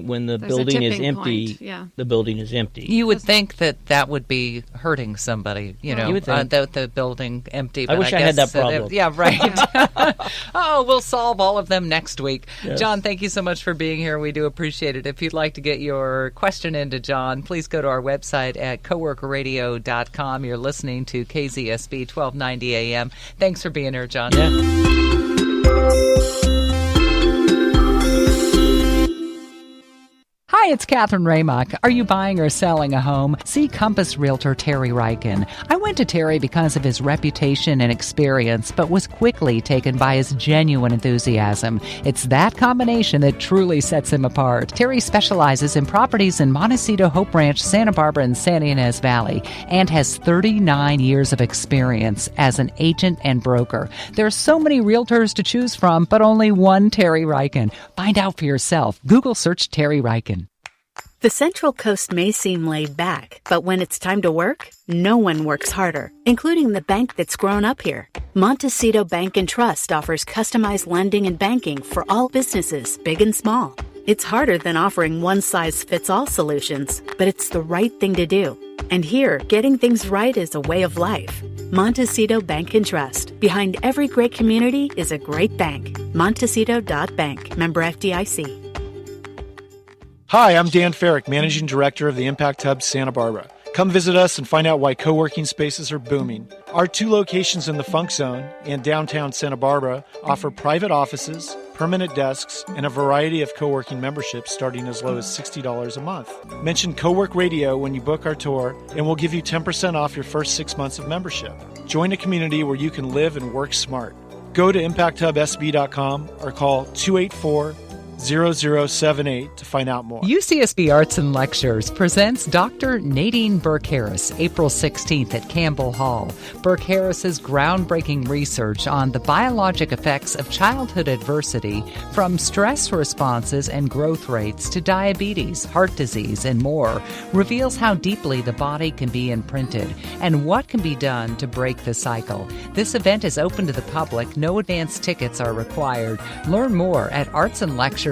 when the There's a building is tipping empty, point, yeah. the building is empty. You would think that would be hurting somebody, You would think. the building empty. I But wish I had guess that problem. yeah, right. Oh, we'll solve all of them next week. Yes. John, thank you so much for being here. We do appreciate it. If you'd like to get your question into John, please go to our website at coworkerradio.com. You're listening to KZSB 1290 AM. Thanks for being here, John. Yeah. Hi, it's Catherine Raymock. Are you buying or selling a home? See Compass Realtor Terry Ryken. I went to Terry because of his reputation and experience, but was quickly taken by his genuine enthusiasm. It's that combination that truly sets him apart. Terry specializes in properties in Montecito, Hope Ranch, Santa Barbara, and Santa Ynez Valley, and has 39 years of experience as an agent and broker. There are so many realtors to choose from, but only one Terry Ryken. Find out for yourself. Google search Terry Ryken. The Central Coast may seem laid back, but when it's time to work, no one works harder, including the bank that's grown up here. Montecito Bank and Trust offers customized lending and banking for all businesses, big and small. It's harder than offering one-size-fits-all solutions, but it's the right thing to do. And here, getting things right is a way of life. Montecito Bank and Trust. Behind every great community is a great bank. Montecito.bank. Member FDIC. Hi, I'm Dan Farrick, Managing Director of the Impact Hub Santa Barbara. Come visit us and find out why co-working spaces are booming. Our 2 locations in the Funk Zone and downtown Santa Barbara offer private offices, permanent desks, and a variety of co-working memberships starting as low as $60 a month. Mention Co-work Radio when you book our tour, and we'll give you 10% off your first 6 months of membership. Join a community where you can live and work smart. Go to impacthubsb.com or call 284-0078 to find out more. UCSB Arts and Lectures presents Dr. Nadine Burke-Harris, April 16th at Campbell Hall. Burke-Harris's groundbreaking research on the biologic effects of childhood adversity, from stress responses and growth rates to diabetes, heart disease, and more, reveals how deeply the body can be imprinted and what can be done to break the cycle. This event is open to the public. No advance tickets are required. Learn more at artsandlectures.ucsb.edu.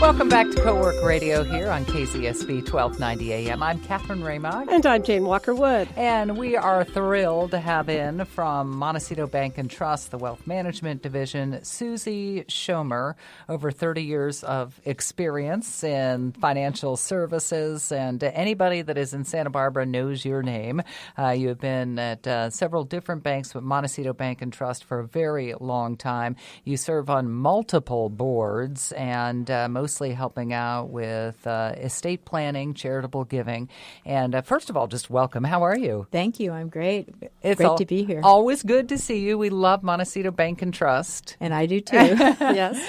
Welcome back to Co-work Radio here on KZSB 1290 AM. I'm Catherine Raymock. And I'm Jane Walker-Wood. And we are thrilled to have in from Montecito Bank and Trust, the Wealth Management Division, Suzi Schomer, over 30 years of experience in financial services. And anybody that is in Santa Barbara knows your name. You have been at several different banks, but Montecito Bank and Trust for a very long time. You serve on multiple boards and mostly helping out with estate planning, charitable giving. And first of all, just welcome. How are you? Thank you. I'm great. It's great to be here. Always good to see you. We love Montecito Bank and Trust. And I do too. Yes.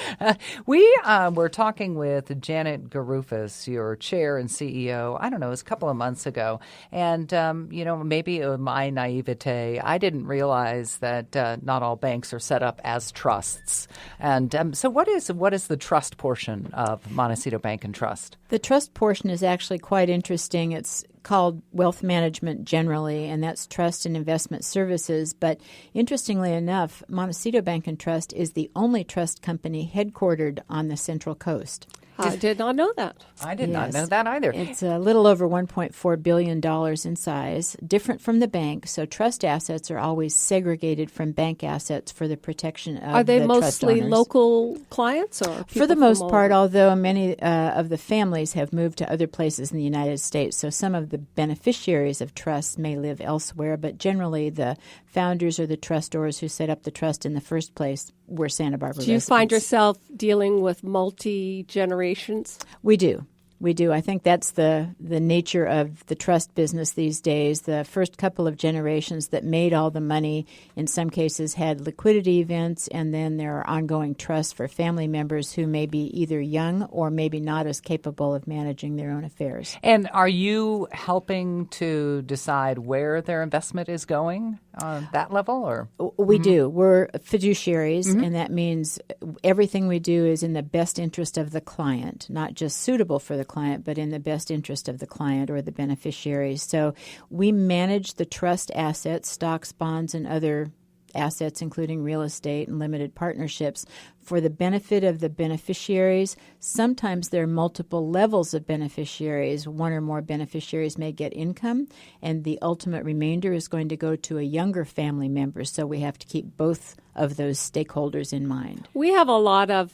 We were talking with Janet Garufas, your chair and CEO, I don't know, it was a couple of months ago. And, maybe my naivete, I didn't realize that not all banks are set up as trusts. And so what is the trust portion of Montecito Bank and Trust? The trust portion is actually quite interesting. It's called wealth management generally, and that's trust and investment services. But interestingly enough, Montecito Bank and Trust is the only trust company headquartered on the Central Coast. I did not know that. I did not know that either. It's a little over $1.4 billion in size, different from the bank. So trust assets are always segregated from bank assets for the protection of the trust owners. Are they mostly local clients? Or for the most part, although many of the families have moved to other places in the United States. So some of the beneficiaries of trusts may live elsewhere, but generally the founders or the trustors who set up the trust in the first place were Santa Barbara residents. Do you find yourself dealing with multi-generations? We do. We do. I think that's the nature of the trust business these days. The first couple of generations that made all the money, in some cases, had liquidity events, and then there are ongoing trusts for family members who may be either young or maybe not as capable of managing their own affairs. And are you helping to decide where their investment is going on that level? Or we do. We're fiduciaries, and that means everything we do is in the best interest of the client, not just suitable for the client, but in the best interest of the client or the beneficiaries. So we manage the trust assets, stocks, bonds, and other assets, including real estate and limited partnerships, for the benefit of the beneficiaries. Sometimes there are multiple levels of beneficiaries. One or more beneficiaries may get income, and the ultimate remainder is going to go to a younger family member. So we have to keep both of those stakeholders in mind. We have a lot of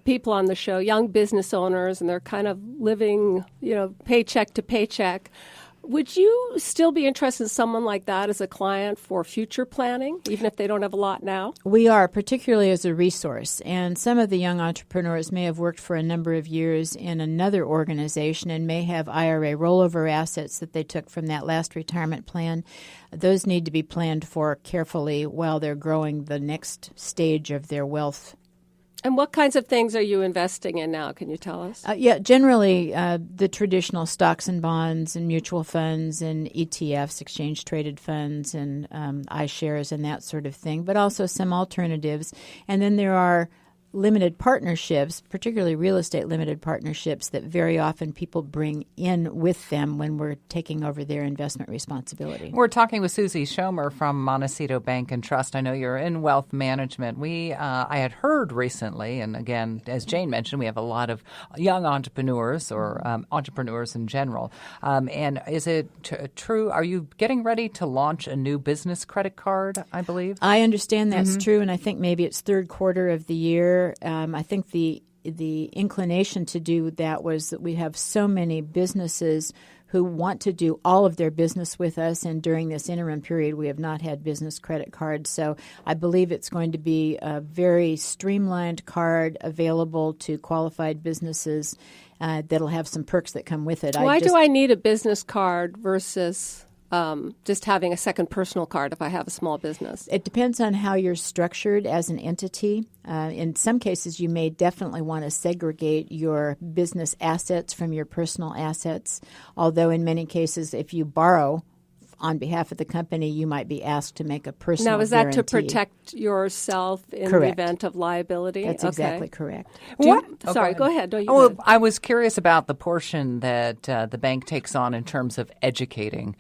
people on the show, young business owners, and they're kind of living, paycheck to paycheck. Would you still be interested in someone like that as a client for future planning, even if they don't have a lot now? We are, particularly as a resource. And some of the young entrepreneurs may have worked for a number of years in another organization and may have IRA rollover assets that they took from that last retirement plan. Those need to be planned for carefully while they're growing the next stage of their wealth. And what kinds of things are you investing in now? Can you tell us? Generally the traditional stocks and bonds and mutual funds and ETFs, exchange-traded funds, and iShares and that sort of thing, but also some alternatives. And then there are limited partnerships, particularly real estate limited partnerships, that very often people bring in with them when we're taking over their investment responsibility. We're talking with Suzi Schomer from Montecito Bank and Trust. I know you're in wealth management. I had heard recently, and again, as Jane mentioned, we have a lot of young entrepreneurs or entrepreneurs in general. And is it true? Are you getting ready to launch a new business credit card, I believe? I understand that's true, and I think maybe it's third quarter of the year. I think the inclination to do that was that we have so many businesses who want to do all of their business with us, and during this interim period we have not had business credit cards. So I believe it's going to be a very streamlined card available to qualified businesses that'll have some perks that come with it. Why do I need a business card versus just having a second personal card if I have a small business? It depends on how you're structured as an entity. In some cases, you may definitely want to segregate your business assets from your personal assets, although in many cases, if you borrow on behalf of the company, you might be asked to make a personal Now, is that guarantee. to protect yourself in Correct. the event of liability? That's exactly correct. Sorry, go ahead. No, you go ahead. I was curious about the portion that the bank takes on in terms of educating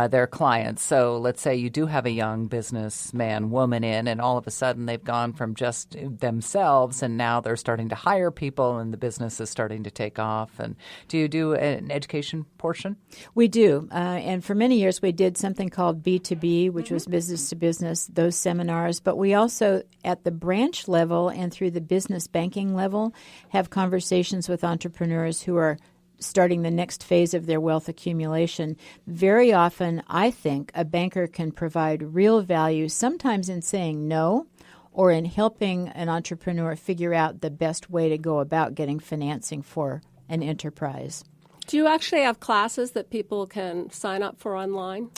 their clients. So let's say you do have a young businessman, woman in, and all of a sudden they've gone from just themselves and now they're starting to hire people and the business is starting to take off. And do you do an education portion? We do. And for many years we did something called B2B, which was business to business, those seminars. But we also, at the branch level and through the business banking level, have conversations with entrepreneurs who are starting the next phase of their wealth accumulation. Very often, I think, a banker can provide real value, sometimes in saying no, or in helping an entrepreneur figure out the best way to go about getting financing for an enterprise. Do you actually have classes that people can sign up for online?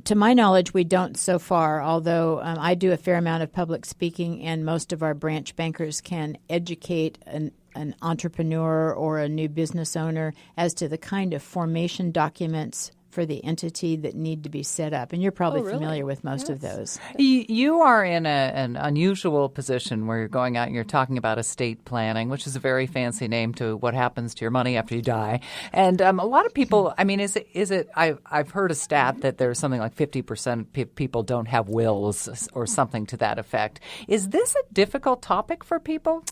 To my knowledge, we don't so far, although I do a fair amount of public speaking, and most of our branch bankers can educate an entrepreneur or a new business owner as to the kind of formation documents for the entity that need to be set up. And you're probably familiar with most of those. You are in an unusual position where you're going out and you're talking about estate planning, which is a very fancy name to what happens to your money after you die. And a lot of people, I mean, I've heard a stat that there's something like 50% of people don't have wills or something to that effect. Is this a difficult topic for people?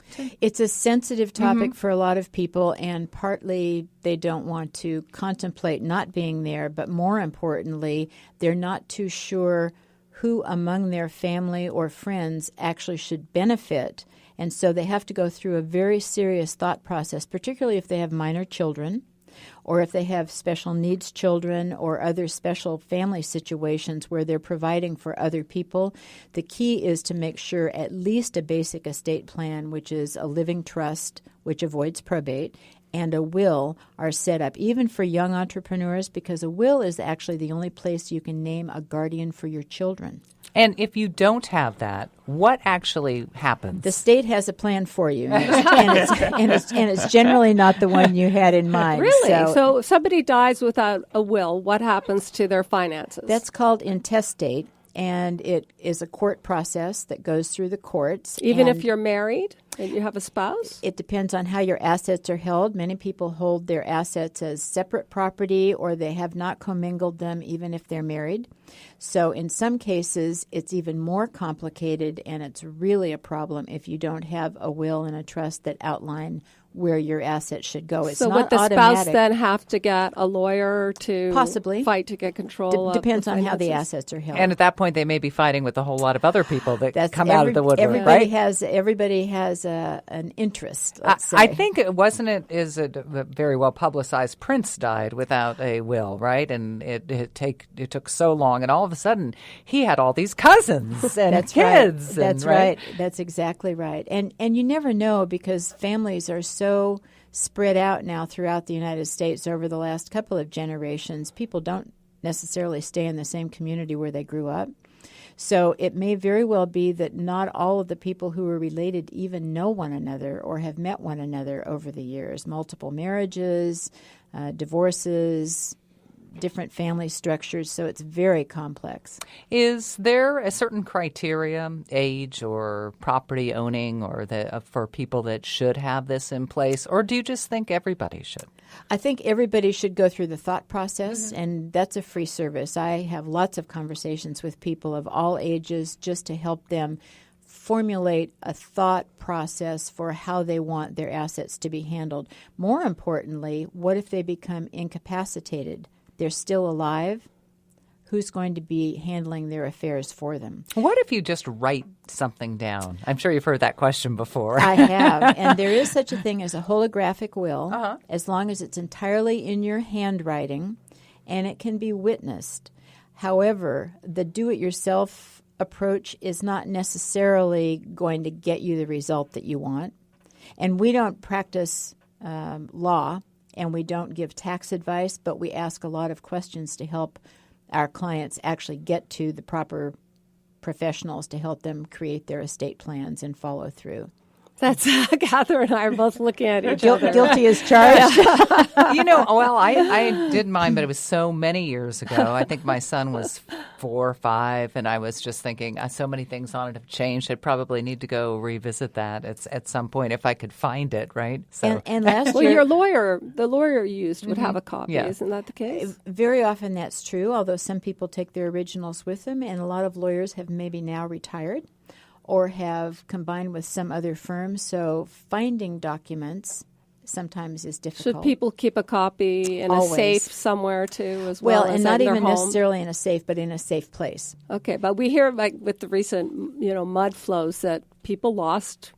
It's a sensitive topic for a lot of people, and partly they don't want to contemplate not being there, but more importantly, they're not too sure who among their family or friends actually should benefit. And so they have to go through a very serious thought process, particularly if they have minor children or if they have special needs children or other special family situations where they're providing for other people. The key is to make sure at least a basic estate plan, which is a living trust, which avoids probate, and a will are set up, even for young entrepreneurs, because a will is actually the only place you can name a guardian for your children. And if you don't have that, what actually happens? The state has a plan for you, and it's generally not the one you had in mind. Really? So if somebody dies without a will, what happens to their finances? That's called intestate. and it is a court process that goes through the courts. Even and if you're married and you have a spouse? It depends on how your assets are held. Many people hold their assets as separate property, or they have not commingled them even if they're married. So in some cases, it's even more complicated, and it's really a problem if you don't have a will and a trust that outline where your assets should go. It's so not would the automatic. spouse then have to get a lawyer to Possibly fight to get control of depends the on how the finances? assets are held. And at that point, they may be fighting with a whole lot of other people that come out of the woodwork, everybody right? Everybody has an interest, let's say. I think it very well publicized. Prince died without a will, right? And it took so long, and all of a sudden he had all these cousins and That's kids. Right. That's right. That's exactly right. And you never know, because families are so spread out now throughout the United States over the last couple of generations. People don't necessarily stay in the same community where they grew up. So it may very well be that not all of the people who are related even know one another or have met one another over the years. Multiple marriages, divorces, different family structures, so it's very complex. Is there a certain criteria, age or property owning, or for people that should have this in place, or do you just think everybody should? I think everybody should go through the thought process, and that's a free service. I have lots of conversations with people of all ages just to help them formulate a thought process for how they want their assets to be handled. More importantly, what if they become incapacitated? They're still alive. Who's going to be handling their affairs for them? What if you just write something down? I'm sure you've heard that question before. I have. And there is such a thing as a holographic will, as long as it's entirely in your handwriting and it can be witnessed. However, the do-it-yourself approach is not necessarily going to get you the result that you want. And we don't practice law, and we don't give tax advice, but we ask a lot of questions to help our clients actually get to the proper professionals to help them create their estate plans and follow through. That's Catherine and I are both looking at each other. Guilty as charged. I did mine, but it was so many years ago. I think my son was 4 or 5, and I was just thinking, so many things on it have changed. I'd probably need to go revisit that at some point if I could find it, right? So. And last Well, year, the lawyer you used would have a copy. Yeah. Isn't that the case? very often that's true, although some people take their originals with them, and a lot of lawyers have maybe now retired or have combined with some other firm. So finding documents sometimes is difficult. Should people keep a copy in Always. a safe somewhere too, as well? Well, as and not in their even home? necessarily in a safe, but in a safe place. Okay, but we hear, like with the recent, mud flows, that people lost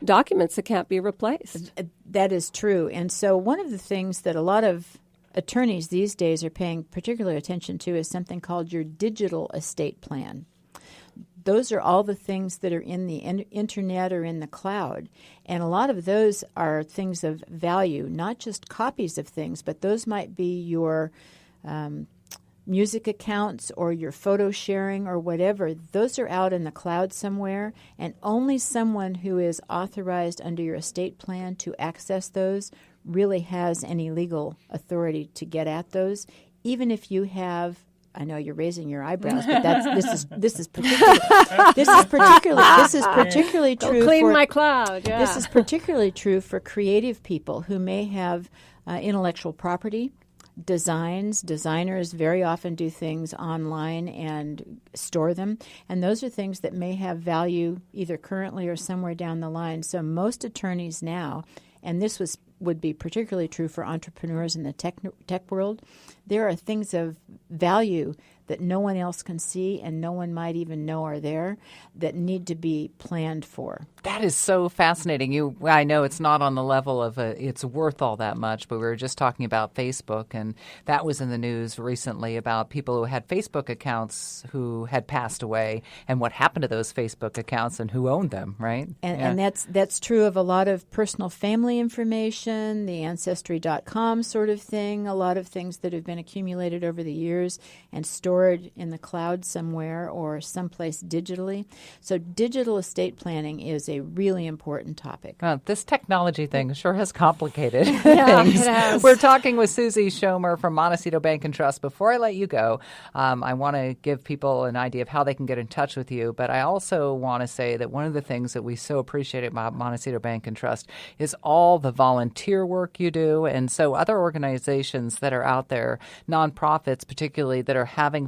documents that can't be replaced. That is true. And so one of the things that a lot of attorneys these days are paying particular attention to is something called your digital estate plan. Those are all the things that are in the internet or in the cloud. And a lot of those are things of value, not just copies of things, but those might be your music accounts or your photo sharing or whatever. Those are out in the cloud somewhere, and only someone who is authorized under your estate plan to access those really has any legal authority to get at those. Even if you have, I know you're raising your eyebrows, but this is particularly true. Clean for, my cloud. Yeah. This is particularly true for creative people who may have intellectual property, designs. Designers very often do things online and store them, and those are things that may have value either currently or somewhere down the line. So most attorneys now, and this would be particularly true for entrepreneurs in the tech world, there are things of value that no one else can see and no one might even know are there that need to be planned for. That is so fascinating. I know it's not on the level of it's worth all that much, but we were just talking about Facebook, and that was in the news recently about people who had Facebook accounts who had passed away and what happened to those Facebook accounts and who owned them, right? And that's true of a lot of personal family information, the Ancestry.com sort of thing, a lot of things that have been accumulated over the years and stored stored in the cloud somewhere or someplace digitally. So digital estate planning is a really important topic. This technology thing sure has complicated Yeah, things. it has. We're talking with Suzi Schomer from Montecito Bank and Trust. Before I let you go, I want to give people an idea of how they can get in touch with you, but I also want to say that one of the things that we so appreciate about Montecito Bank and Trust is all the volunteer work you do. And so other organizations that are out there, nonprofits particularly, that are having